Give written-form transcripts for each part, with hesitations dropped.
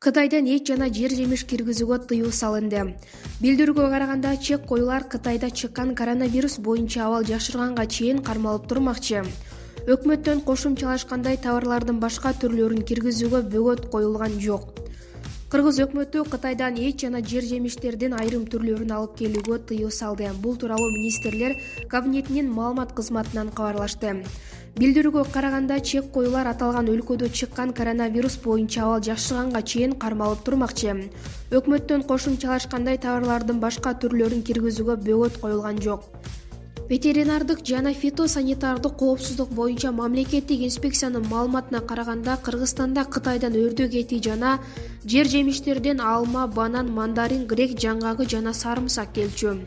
Кытайдан эт жана жер жемиш киргизүүгө тыюу салынды. Билдирүүгө караганда, чек коюлар Кытайда чыккан коронавирус боюнча абал жакшырганга чейин кармалып турмакчы. Өкмөттөн кошумчалашкандай товарлардын башка түрлөрүн киргизүүгө бөгөт коюлган жок. Кыргыз өкмөтү Кытайдан эт жана жер жемиштердин айрым түрлөрүн алып келүүгө тыюу салды. Бул тууралуу министрлер кабинетинин маалымат кызматынан кабарлашты. Билдирүүгө караганда, чек коюлар аталган өлкөдө чыккан коронавирус боюнча абал жакшырганга чейин кармалып турмакчы. Өкмөттөн кошумчалашкандай товарлардын башка түрлөрүн киргизүүгө бөгөт коюлган жок. Ветеринардык жана фитосанитардык коопсуздук боюнча мамлекеттик инспекциянын маалыматына караганда, Кыргызстанда Кытайдан өрдүк эти жана жер жемиштерден алма, банан, мандарин, грек жаңгагы жана сарымсак келчү.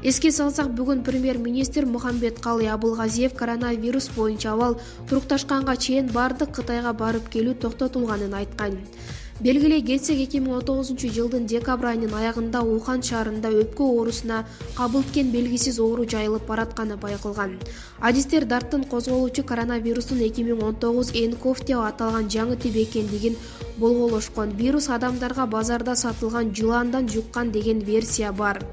Эске салсак, бүгүн премьер-министр Мухамбеткалый Абылгазиев коронавирус боюнча абал турукташканга чейин бардык Кытайга барып келүү токтотулганын айткан. Белгилей кетсек, 2019 жылдын декабрь айынын аягында Ухан шаарында өпкө оорусуна кабылткен белгисиз оору жайылып баратканы байкалган. Адистер дарттын козголуучу коронавирустун 2019 nCoV деп аталган жаңы тип экендигин болголошкон. Вирус адамдарга базарда сатылган жыландан жуккан деген версия бар.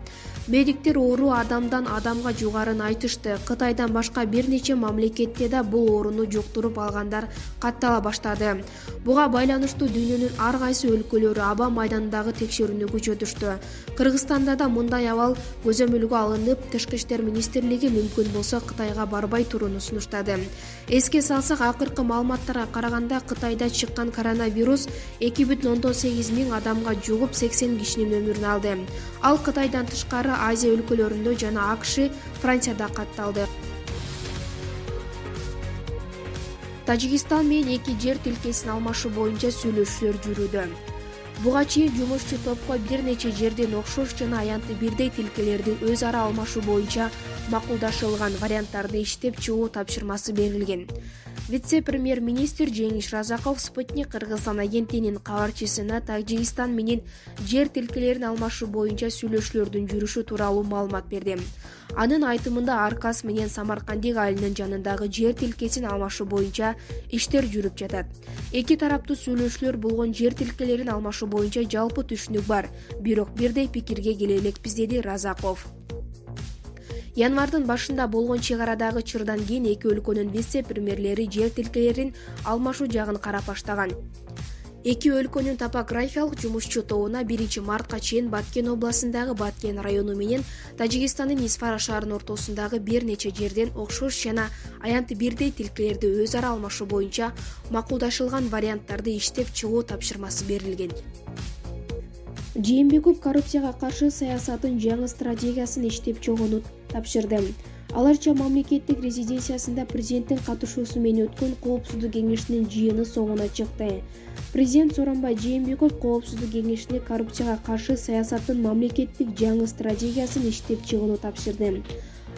Медиктер оору адамдан адамга жугарын айтышты. Кытайдан башка бир нече мамлекетте да бул ооруну жуктуруп алгандар каттала баштады. Буга байланыштуу дүйнөнүн ар кайсы өлкөлөрү аба майданындагы текшерүүнү күчөтүштү. Кыргызстанда да мындай абал көзөмөлгө алынып, Тышкы иштер министрлиги мүмкүн болсо Кытайга барбай турууну сунуштады. Эске салсак, акыркы маалыматтарга караганда, Кытайда чыккан коронавирус 2,18 миң адамга жугуп, 80 кишинин өмүрүн алды. Ал Кытайдан тышкары Азия өлкөлөрүндө жана АКШ, Францияда катталды. Тажикстан менен эки жер тилкесин алмашуу боюнча сүйлөшүүлөр жүрүүдө. Буга чейин жумушчу топко бир нече жерден окшош жана аянты бирдей тилкелерди өз ара алмашуу боюнча макулдашылган варианттарды иштеп чыгуу тапшырмасы берилген. Вице-премьер-министр Жеңиш Разаков Спутник Кыргызстан агенттигинин кабарчысына Тажикстан менен жер тилкелерин алмашуу боюнча сүйлөшүүлөрдүн жүрүшү тууралуу маалымат берди. Анын айтымында, Аркас менен Самаркандик айылынын жанындагы жер тилкесин алмашуу боюнча иштер жүрүп жатат. Эки тараптуу сүйлөшүүлөр болгон жер тилкелерин алмашуу боюнча жалпы түшүнүк бар, бирок бирдей пикирге келе элекпиз, деди Разаков. Январдын башында болгон чек арадагы чырдан кийин эки өлкөнүн вице-премьерлери жер тилкелерин алмашуу жагын карап баштаган. Эки өлкөнүн топографиялык жумушчу тобуна 1 мартка чейин Баткен областындагы Баткен району менен Тажикстандын Исфара шаарынын ортосундагы бир нече жерден окшош жана аянты бирдей тилкелерди өз ара алмашуу боюнча макулдашылган варианттарды иштеп чыгуу тапшырмасы берилген. Жээнбеков коррупцияга каршы саясатын жаңы стратегиясын иштеп чыгууну тапшырды. Аларча мамлекеттик резиденциясында президенттин катышуусу менен өткөн коопсуздук кеңешинин жыйыны соңуна чыкты. Президент Сооронбай Жээнбеков коопсуздук кеңешине коррупцияга каршы саясаттын мамлекеттик жаңы стратегиясын иштеп чыгууну тапшырды.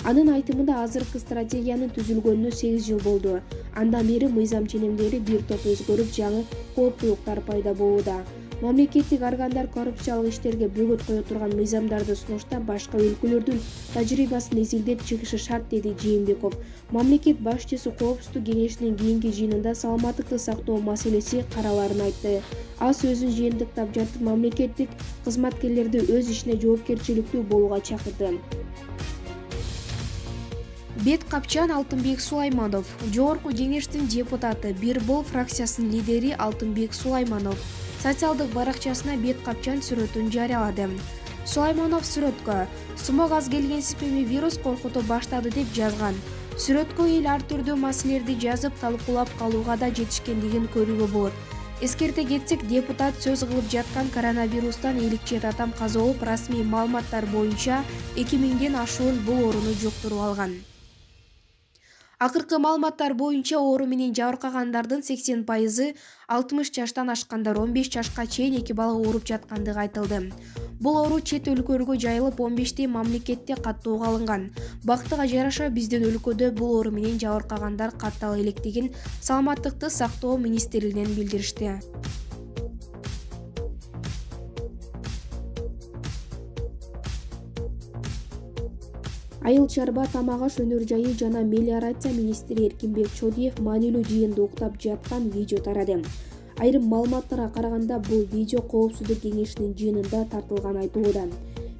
Анын айтымында, азыркы стратегиянын түзүлгөнүнө 8 жыл болду. Андан бери мыйзам ченемдери бир топ өзгөрүп, жаңы кооптуулуктар пайда болууда. Мамлекеттик органдар коррупциялык иштерге бөгөт кое турган мыйзамдарды сунуштап, башка өлкөлөрдүн тажрыйбасын изилдеп чыгышы шарт, деди Жээнбеков. Мамлекет башчысы коопсуздук кеңешинин кийинки жыйынында саламаттыкты сактоо маселеси караларын айтты. Ал сөзүн жыйынтыктап жатып, мамлекеттик кызматкерлерди өз ишине жоопкерчиликтүү болууга чакырды. Бет капчан Алтынбек Сулайманов, Жогорку кеңештин депутаты, Бир Бол фракциясынын лидери Алтынбек Сулайманов социалдык баракчасына бет капчан сүрөтүн жарыялады. Сулайманов сүрөткө сумок аз келген сипеми вирус коркуто баштады деп жазган. Сүрөткө эл ар түрдүү маселелерди жазып, талкуулап калууга да жетишкендигин көрүүгө болот. Эскерте кетсек, депутат сөз кылып жаткан коронавирустан 57 адам каза болуп, расмий маалыматтар боюнча 2000ден ашуун бул ооруну жуктуруп алган. Акыркы маалыматтар боюнча оору менен жабыркагандардын 80% 60 жаштан ашкандар, 15 жашка чейин эки бала ооруп жаткандыгы айтылды. Бул оору чет өлкөлөргө жайылып, 15 мамлекетте каттоого алынган. Бактыга жараша биздин өлкөдө бул оору менен жабыркагандар каттала электигин Саламаттыкты сактоо министрлигинен билдиришти. Айыл чарба, тамак аш өнөр жайы жана мелиорация министри Эркинбек Чодиев маанилүү жыйынды уктап жаткан видео тарады. Айрым маалыматтарга караганда бул видео Коопсуздук кеңешинин жыйынында тартылган айтылууда.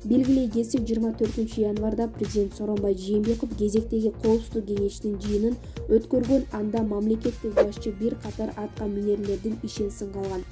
Белгилей кетсек, 24 январда президент Сооронбай Жээнбеков кезектеги Коопсуздук кеңешинин жыйынын өткөргөн, анда мамлекеттик башчы бир катар атка минерлердин ишин сынга алган.